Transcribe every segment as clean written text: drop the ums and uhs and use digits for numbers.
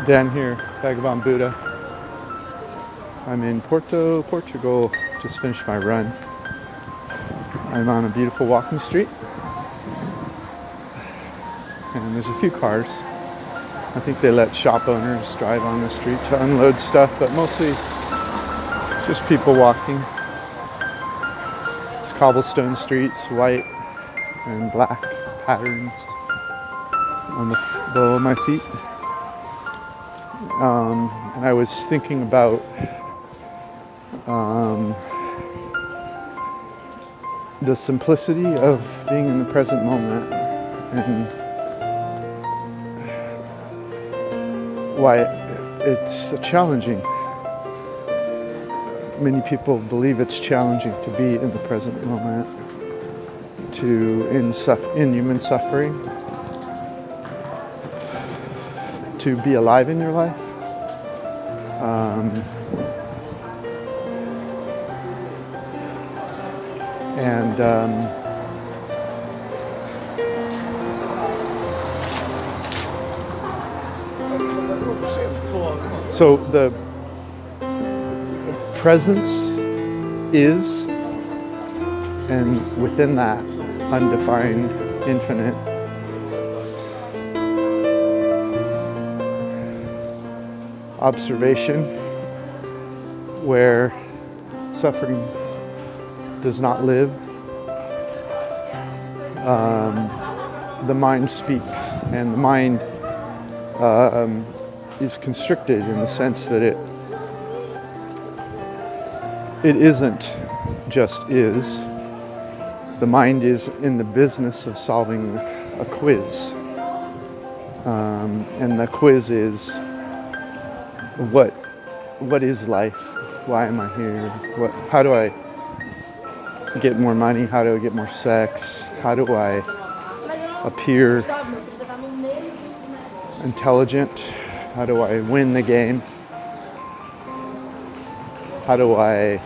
Dan here, Vagabond Buddha. I'm in Porto, Portugal. Just finished my run. I'm on a beautiful walking street. And there's a few cars. I think they let shop owners drive on the street to unload stuff, but mostly just people walking. It's cobblestone streets, white and black patterns on the below my feet. And I was thinking about the simplicity of being in the present moment and why it's challenging. Many people believe it's challenging to be in the present moment, in human suffering, to be alive in your life. So the presence is, and within that, undefined, infinite. Observation, where suffering does not live. The mind speaks, and the mind is constricted in the sense that it isn't just is. The mind is in the business of solving a quiz, and the quiz is what is life? Why am I here? How do I get more money? How do I get more sex? How do I appear intelligent? How do I win the game? How do I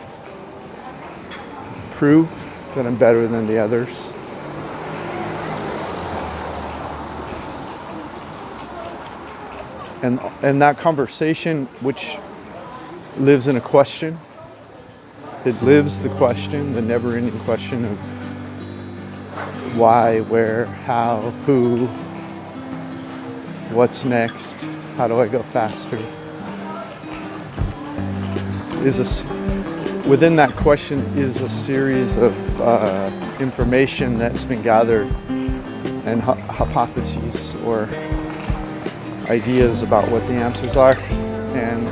prove that I'm better than the others? And that conversation, which lives in a question, it lives the question, the never-ending question of why, where, how, who, what's next, how do I go faster? Within that question is a series of information that's been gathered and hypotheses or ideas about what the answers are, and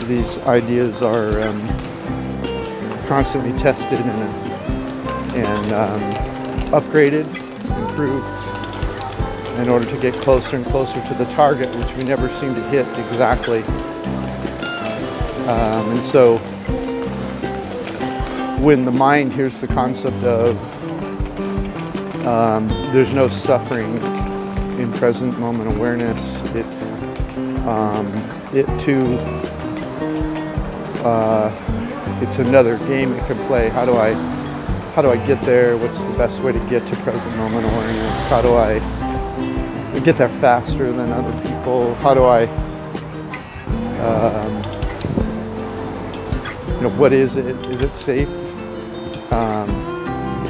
these ideas are constantly tested and upgraded, improved, in order to get closer and closer to the target, which we never seem to hit exactly. And so when the mind hears the concept of there's no suffering in present moment awareness, it too, it's another game it can play. How do I get there? What's the best way to get to present moment awareness? How do I get there faster than other people? How do I, what is it? Is it safe?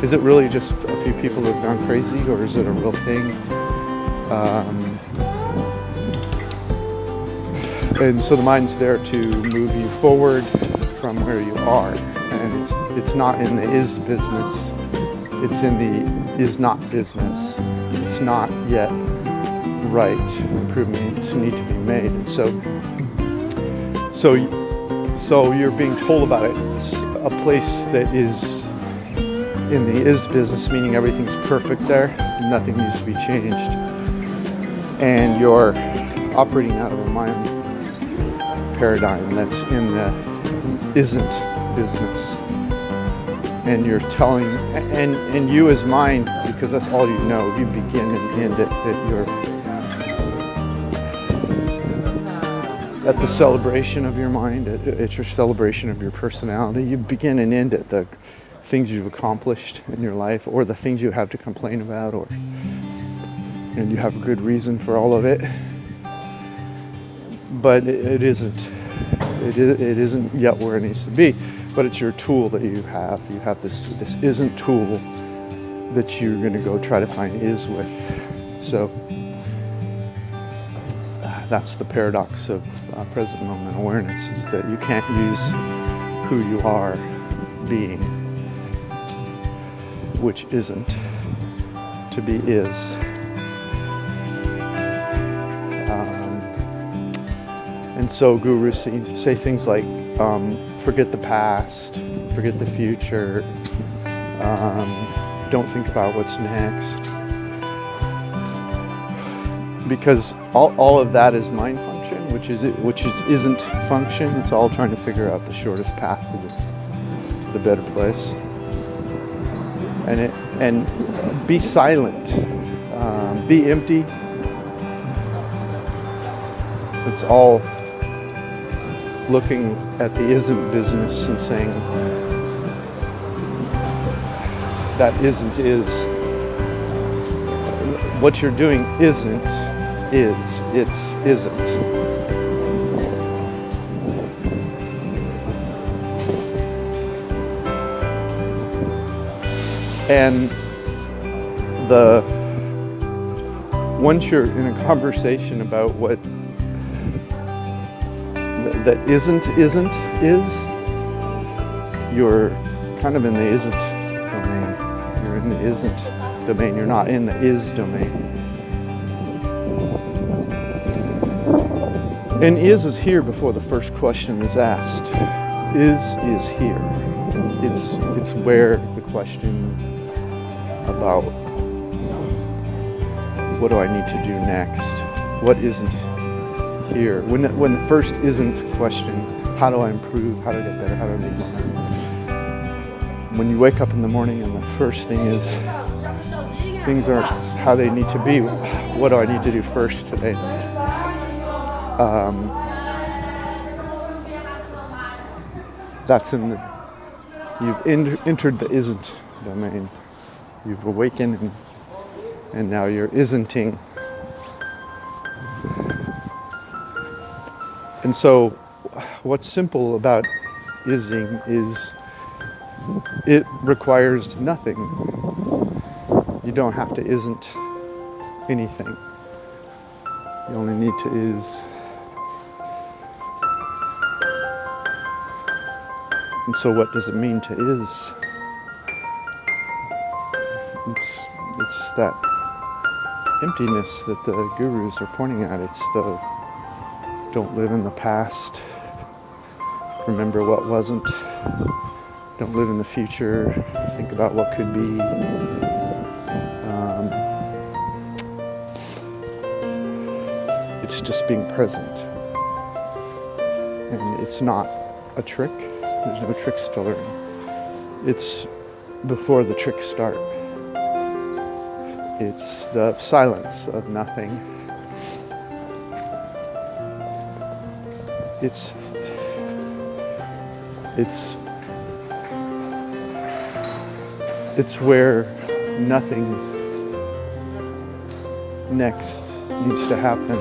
Is it really just a few people who have gone crazy, or is it a real thing? And so the mind's there to move you forward from where you are, and it's not in the is business, it's in the is not business. It's not yet right. Improvements need to be made, and so you're being told about it. It's a place that is in the is business, meaning everything's perfect there, nothing needs to be changed, and you're operating out of a mind paradigm that's in the isn't business, and you're telling, and you as mind, because that's all you know, you begin and end it at the celebration of your mind, at your celebration of your personality. You begin and end at the things you've accomplished in your life, or the things you have to complain about, and you have a good reason for all of it. but it isn't. It isn't yet where it needs to be. But it's your tool that you have. You have this isn't tool that you're going to go try to find is with. So that's the paradox of present moment awareness, is that you can't use who you are being, which isn't, to be is. And so gurus say things like, forget the past, forget the future, don't think about what's next. Because all of that is mind function, which isn't function. It's all trying to figure out the shortest path to the better place. And be silent, be empty. It's all looking at the isn't business and saying that isn't is. What you're doing isn't is, it's isn't. And once you're in a conversation about what that isn't is, you're kind of in the isn't domain. You're in the isn't domain. You're not in the is domain. And is here before the first question is asked. Is here. It's where the question about what do I need to do next? What isn't here? When the first isn't question, how do I improve? How do I get better? How do I make money? When you wake up in the morning and the first thing is things aren't how they need to be, what do I need to do first today? That's you've entered the isn't domain. You've awakened and now you're isn'ting. And so what's simple about ising is it requires nothing. You don't have to isn't anything. You only need to is. And so what does it mean to is? It's that emptiness that the gurus are pointing at. It's the don't live in the past. Remember what wasn't. Don't live in the future. Think about what could be. It's just being present. And it's not a trick. There's no tricks to learn. It's before the tricks start. It's the silence of nothing. It's where nothing next needs to happen.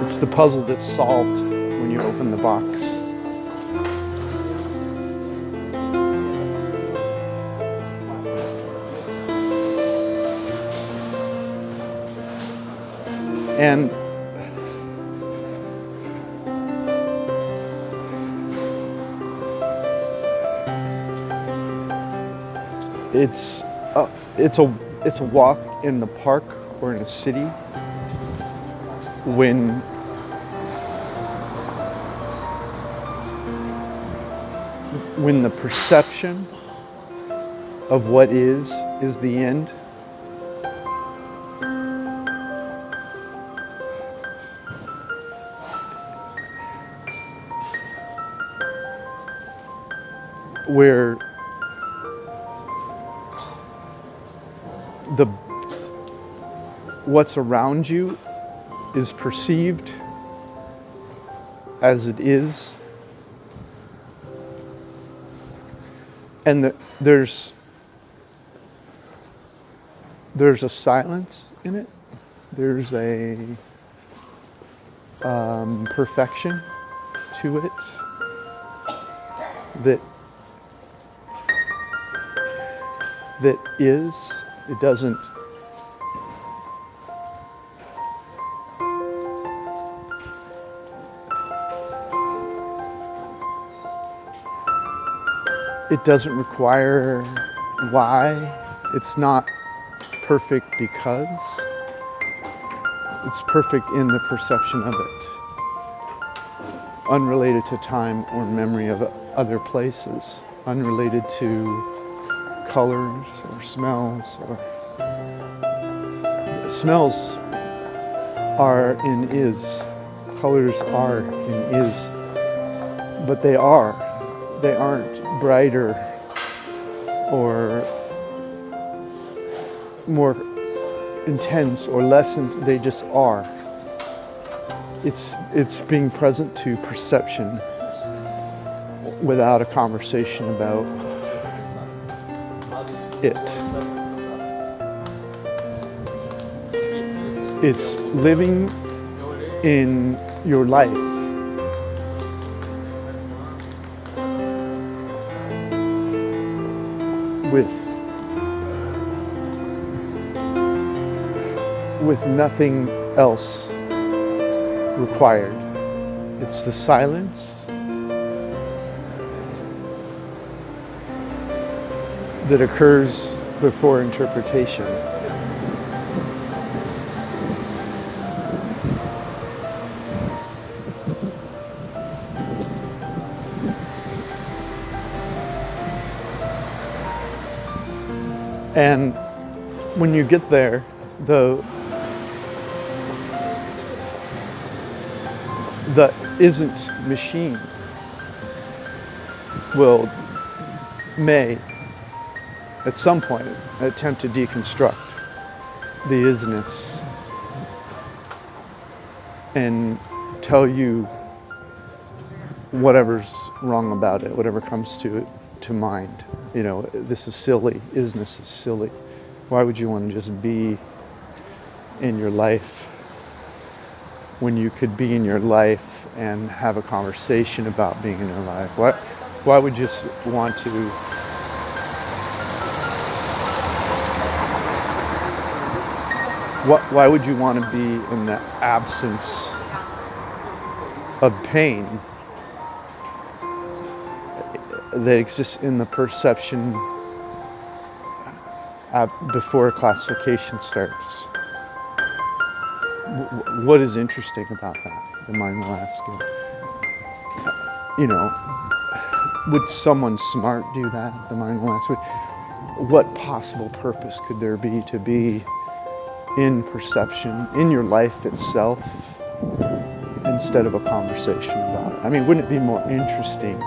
It's the puzzle that's solved when you open the box. And it's a walk in the park or in a city when the perception of what is the end. Where what's around you is perceived as it is, and there's a silence in it. There's a perfection to it that is. It doesn't. It doesn't require why. It's not perfect because it's perfect in the perception of it, unrelated to time or memory of other places, unrelated to colors or smells. Smells are in is, colors are in is, but they aren't brighter or more intense or less, they just are. It's being present to perception without a conversation about it. It's living in your life with nothing else required. It's the silence that occurs before interpretation. And when you get there, the isn't machine may at some point attempt to deconstruct the isness and tell you whatever's wrong about it, whatever comes to mind. You know, this is silly, isness is silly. Why would you want to just be in your life when you could be in your life and have a conversation about being in your life? Why would you just want to why would you want to be in the absence of pain that exists in the perception before classification starts? What is interesting about that? The mind will ask you. You know, would someone smart do that? The mind will ask you. What possible purpose could there be to be in perception, in your life itself, instead of a conversation about it? I mean, wouldn't it be more interesting,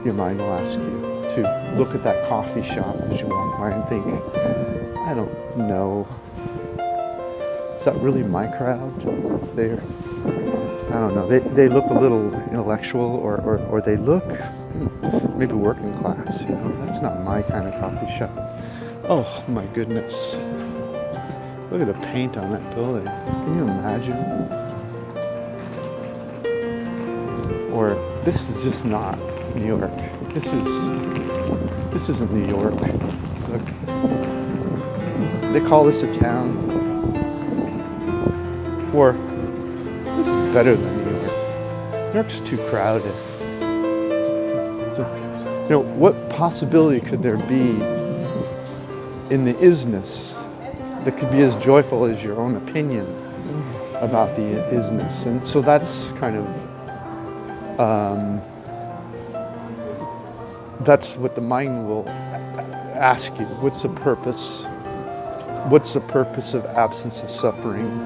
your mind will ask you, to look at that coffee shop as you walk by and think, I don't know, is that really my crowd there? I don't know. They look a little intellectual, or they look maybe working class. You know, that's not my kind of coffee shop. Oh my goodness! Look at the paint on that building. Can you imagine? Or this is just not New York. This isn't New York. Look, they call this a town. Or this is better than New York. New York's too crowded. So, you know, what possibility could there be in the isness that could be as joyful as your own opinion about the isness? And so that's kind of that's what the mind will ask you. What's the purpose? What's the purpose of absence of suffering?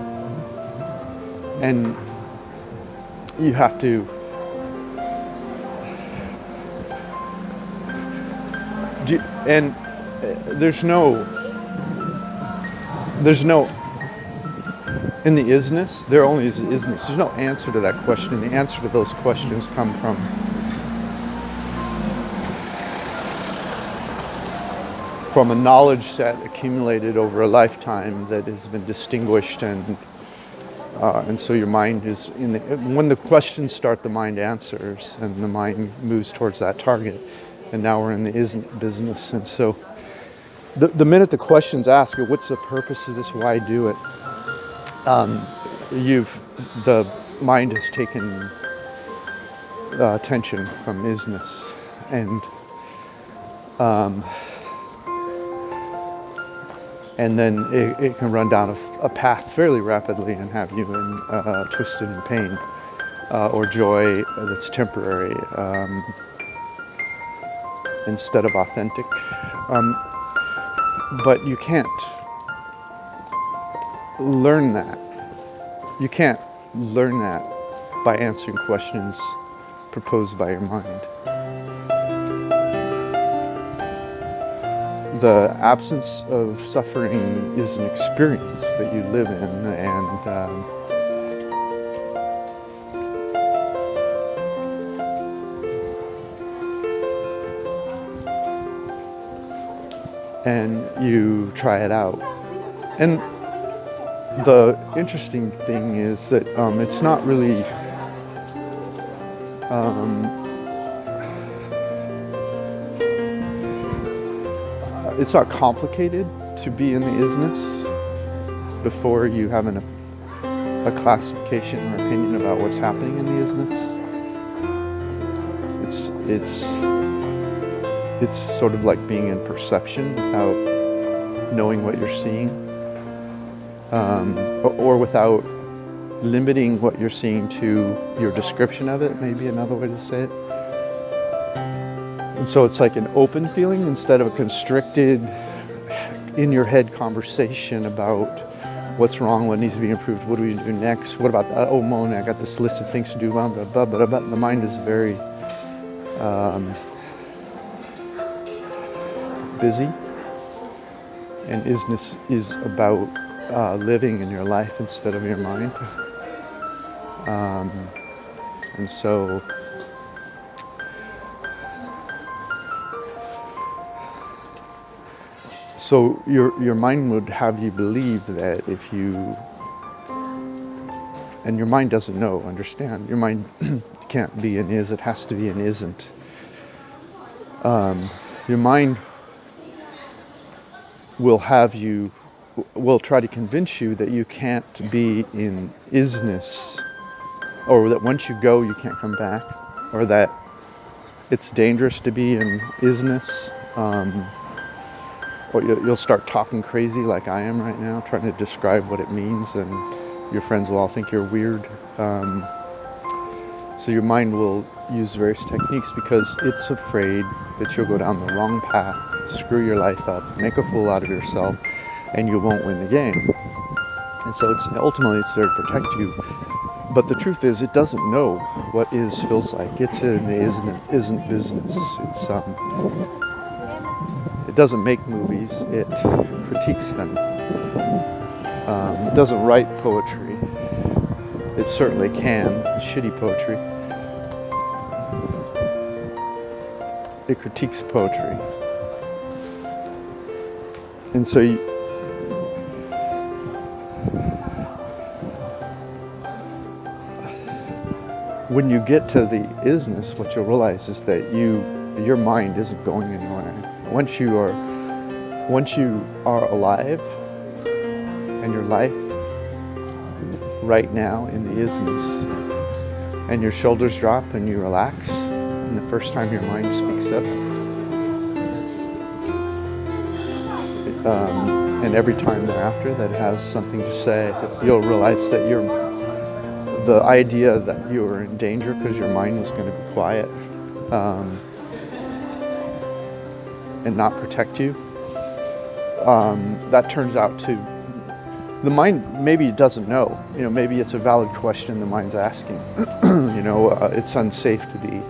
And you have to and there's no in the isness, there only is isness. There's no answer to that question. The answer to those questions come from a knowledge set accumulated over a lifetime that has been distinguished and And so your mind is when the questions start, the mind answers, and the mind moves towards that target. And now we're in the isn't business. And so the minute the questions ask, what's the purpose of this? Why do it? The mind has taken attention from isness, and then it can run down a path fairly rapidly and have you twisted in pain or joy that's temporary instead of authentic. But you can't learn that. You can't learn that by answering questions proposed by your mind. The absence of suffering is an experience that you live in, and you try it out. And the interesting thing is that it's not really it's not complicated to be in the isness before you have a classification or opinion about what's happening in the isness. It's sort of like being in perception without knowing what you're seeing, or without limiting what you're seeing to your description of it, maybe another way to say it. And so it's like an open feeling instead of a constricted, in your head conversation about what's wrong, what needs to be improved, what do we do next, what about that, oh Mona, I got this list of things to do, blah, blah, blah, blah, blah. The mind is very busy, and isness is about living in your life instead of your mind. And so your mind would have you believe that if you, and your mind doesn't know, understand, your mind can't be an is, it has to be an isn't. Your mind will try to convince you that you can't be in isness, or that once you go you can't come back, or that it's dangerous to be in isness. Or you'll start talking crazy like I am right now, trying to describe what it means, and your friends will all think you're weird. So your mind will use various techniques because it's afraid that you'll go down the wrong path, screw your life up, make a fool out of yourself, and you won't win the game. And so ultimately it's there to protect you. But the truth is, it doesn't know what is feels like. It's in the isn't business. It doesn't make movies, it critiques them. It doesn't write poetry. It certainly can, shitty poetry. It critiques poetry. And so when you get to the isness, what you'll realize is that your mind isn't going anywhere. Once you are alive, and your life right now in the isness, and your shoulders drop and you relax, and the first time your mind speaks up, and every time thereafter that it has something to say, you'll realize that the idea that you were in danger because your mind was going to be quiet and not protect you, that turns out to, the mind maybe doesn't know, maybe it's a valid question the mind's asking. It's unsafe to be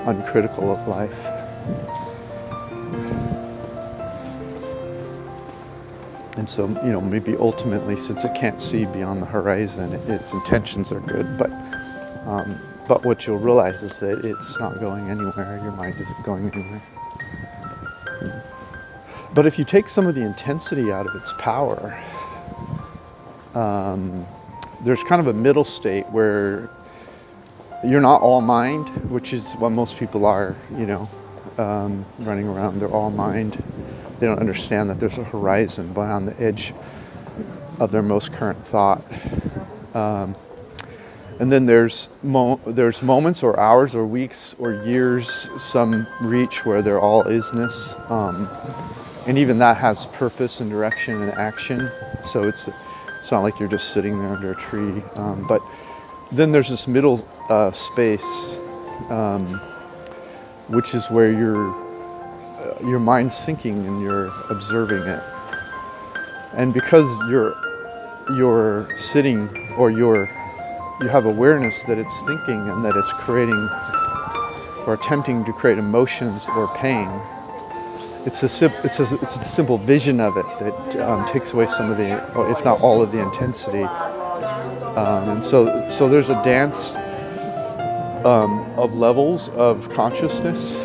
uncritical of life. And so, maybe ultimately, since it can't see beyond the horizon, its intentions are good, but what you'll realize is that it's not going anywhere, your mind isn't going anywhere. But if you take some of the intensity out of its power, there's kind of a middle state where you're not all mind, which is what most people are, running around. They're all mind. They don't understand that there's a horizon beyond the edge of their most current thought. And then there's moments or hours or weeks or years some reach where they're all isness. And even that has purpose and direction and action. So it's not like you're just sitting there under a tree. But then there's this middle space, which is where your mind's thinking and you're observing it. And because you're sitting, or you have awareness that it's thinking and that it's creating or attempting to create emotions or pain, it's a simple vision of it that takes away some of the, or if not all of the intensity. And so there's a dance of levels of consciousness,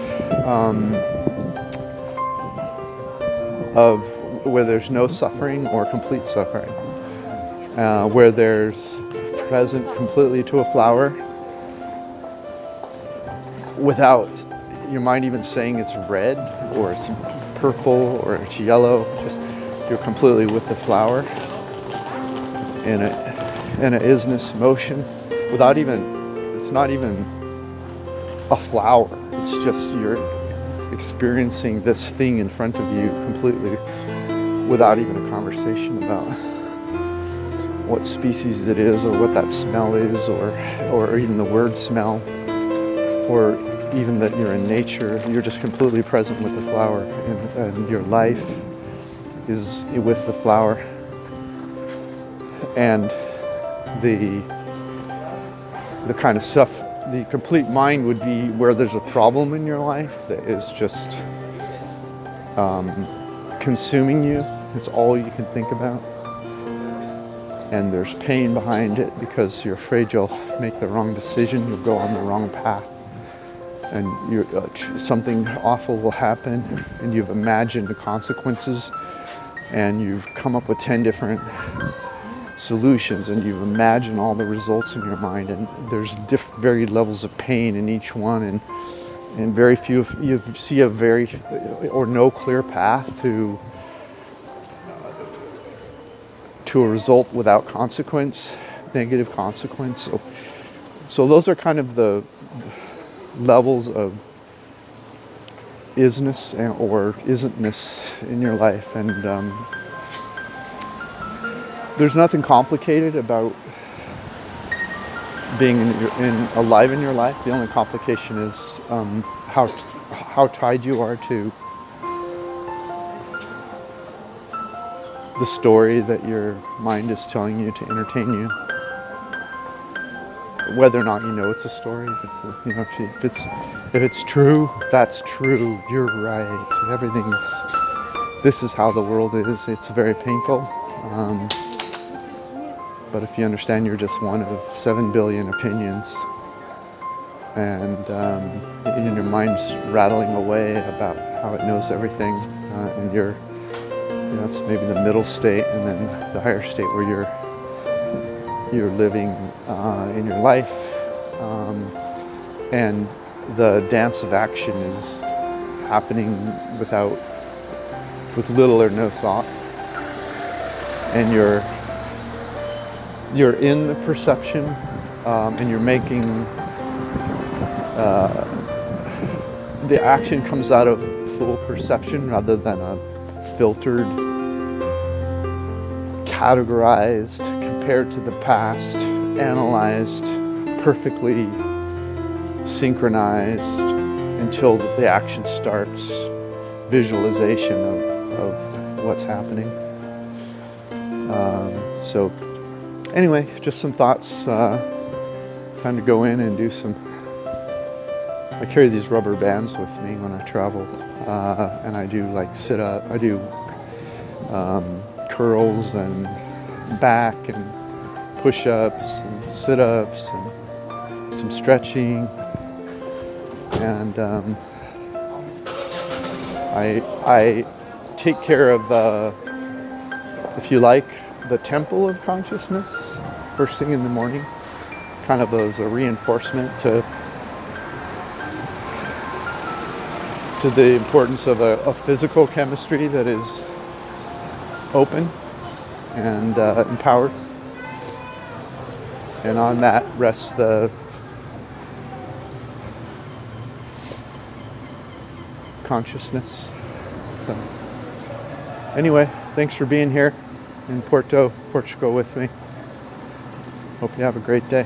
of where there's no suffering or complete suffering, where there's present completely to a flower without your mind even saying it's red or it's purple or it's yellow. Just you're completely with the flower in a isness motion without even, it's not even a flower. It's just you're experiencing this thing in front of you completely without even a conversation about what species it is or what that smell is, or even the word smell, or even that you're in nature. You're just completely present with the flower, and your life is with the flower. And the kind of stuff, the complete mind would be where there's a problem in your life that is just consuming you. It's all you can think about. And there's pain behind it because you're afraid you'll make the wrong decision, you'll go on the wrong path, and something awful will happen, and you've imagined the consequences, and you've come up with 10 different solutions, and you've imagined all the results in your mind, and there's varied levels of pain in each one, and very few, you see a very or no clear path to a result without consequence, negative consequence. So those are kind of the levels of isness or isn't-ness in your life. And there's nothing complicated about being alive in your life. The only complication is how tied you are to the story that your mind is telling you to entertain you, whether or not you know it's a story. If it's true, that's true. You're right. This is how the world is. It's very painful. But if you understand, you're just one of 7 billion opinions, and your mind's rattling away about how it knows everything, and that's maybe the middle state, and then the higher state where you're living in your life, and the dance of action is happening with little or no thought, and you're in the perception, and you're making the action comes out of full perception rather than a filtered, categorized, compared to the past, analyzed, perfectly synchronized until the action starts, visualization of what's happening. So anyway, just some thoughts, time to go in and do some, I carry these rubber bands with me when I travel, and I do like sit-up, I do curls and back and push-ups and sit-ups and some stretching, and I take care of if you like, the temple of consciousness first thing in the morning, kind of as a reinforcement to the importance of a physical chemistry that is open and empowered. And on that rests the consciousness. So, anyway, thanks for being here in Porto, Portugal with me. Hope you have a great day.